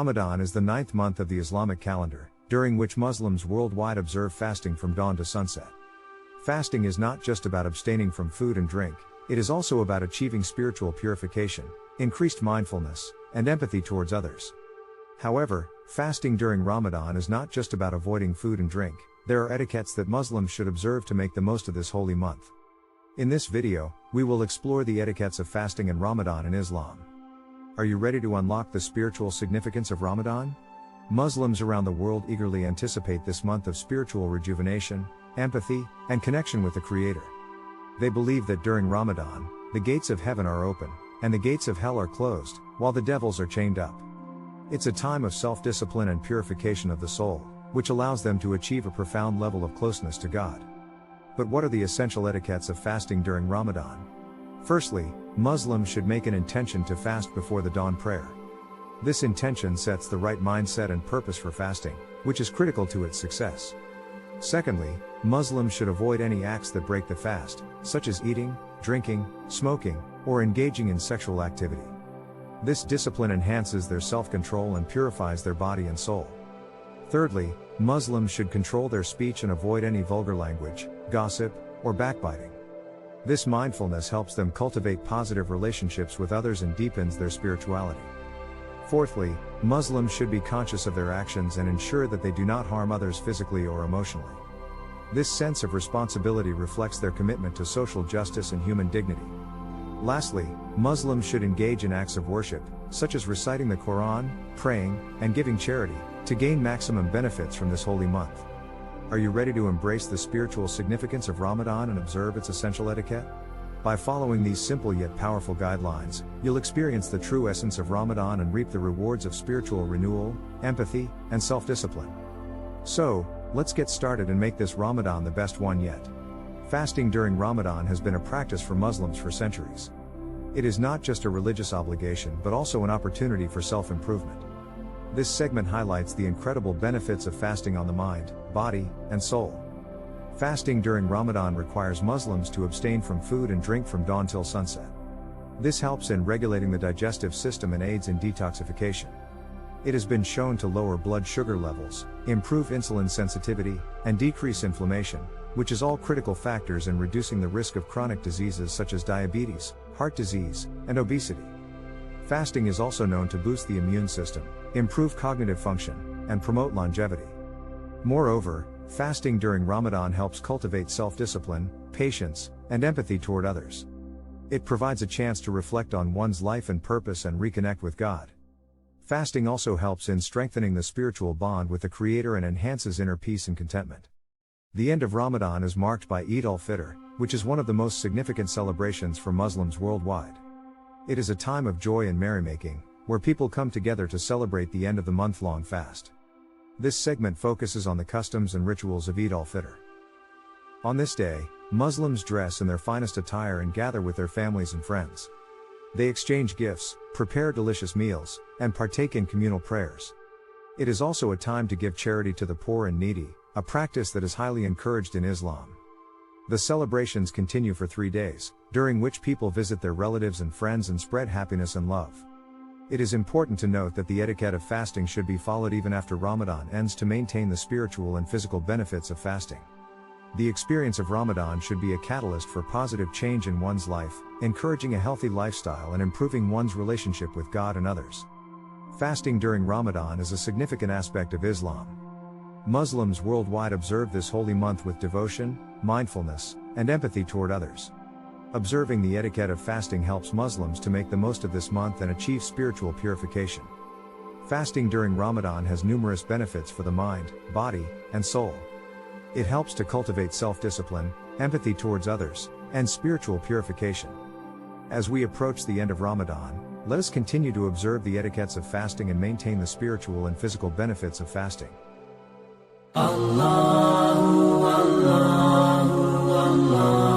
Ramadan is the ninth month of the Islamic calendar, during which Muslims worldwide observe fasting from dawn to sunset. Fasting is not just about abstaining from food and drink, it is also about achieving spiritual purification, increased mindfulness, and empathy towards others. However, fasting during Ramadan is not just about avoiding food and drink, there are etiquettes that Muslims should observe to make the most of this holy month. In this video, we will explore the etiquettes of fasting and Ramadan in Islam. Are you ready to unlock the spiritual significance of Ramadan? Muslims around the world eagerly anticipate this month of spiritual rejuvenation, empathy, and connection with the Creator. They believe that during Ramadan, the gates of heaven are open, and the gates of hell are closed, while the devils are chained up. It's a time of self-discipline and purification of the soul, which allows them to achieve a profound level of closeness to God. But what are the essential etiquettes of fasting during Ramadan? Firstly, Muslims should make an intention to fast before the dawn prayer. This intention sets the right mindset and purpose for fasting, which is critical to its success. Secondly, Muslims should avoid any acts that break the fast, such as eating, drinking, smoking, or engaging in sexual activity. This discipline enhances their self-control and purifies their body and soul. Thirdly, Muslims should control their speech and avoid any vulgar language, gossip, or backbiting. This mindfulness helps them cultivate positive relationships with others and deepens their spirituality. Fourthly, Muslims should be conscious of their actions and ensure that they do not harm others physically or emotionally. This sense of responsibility reflects their commitment to social justice and human dignity. Lastly, Muslims should engage in acts of worship, such as reciting the Quran, praying, and giving charity, to gain maximum benefits from this holy month. Are you ready to embrace the spiritual significance of Ramadan and observe its essential etiquette? By following these simple yet powerful guidelines, you'll experience the true essence of Ramadan and reap the rewards of spiritual renewal, empathy, and self-discipline. So, let's get started and make this Ramadan the best one yet. Fasting during Ramadan has been a practice for Muslims for centuries. It is not just a religious obligation but also an opportunity for self-improvement. This segment highlights the incredible benefits of fasting on the mind, body, and soul. Fasting during Ramadan requires Muslims to abstain from food and drink from dawn till sunset. This helps in regulating the digestive system and aids in detoxification. It has been shown to lower blood sugar levels, improve insulin sensitivity, and decrease inflammation, which is all critical factors in reducing the risk of chronic diseases such as diabetes, heart disease, and obesity. Fasting is also known to boost the immune system, improve cognitive function, and promote longevity. Moreover, fasting during Ramadan helps cultivate self-discipline, patience, and empathy toward others. It provides a chance to reflect on one's life and purpose and reconnect with God. Fasting also helps in strengthening the spiritual bond with the Creator and enhances inner peace and contentment. The end of Ramadan is marked by Eid al-Fitr, which is one of the most significant celebrations for Muslims worldwide. It is a time of joy and merrymaking, where people come together to celebrate the end of the month-long fast. This segment focuses on the customs and rituals of Eid al-Fitr. On this day, Muslims dress in their finest attire and gather with their families and friends. They exchange gifts, prepare delicious meals, and partake in communal prayers. It is also a time to give charity to the poor and needy, a practice that is highly encouraged in Islam. The celebrations continue for 3 days, during which people visit their relatives and friends and spread happiness and love. It is important to note that the etiquette of fasting should be followed even after Ramadan ends to maintain the spiritual and physical benefits of fasting. The experience of Ramadan should be a catalyst for positive change in one's life, encouraging a healthy lifestyle and improving one's relationship with God and others. Fasting during Ramadan is a significant aspect of Islam. Muslims worldwide observe this holy month with devotion, mindfulness, and empathy toward others. Observing the etiquette of fasting helps Muslims to make the most of this month and achieve spiritual purification. Fasting during Ramadan has numerous benefits for the mind, body, and soul. It helps to cultivate self-discipline, empathy towards others, and spiritual purification. As we approach the end of Ramadan, let us continue to observe the etiquettes of fasting and maintain the spiritual and physical benefits of fasting. Allahu, Allahu, Allahu.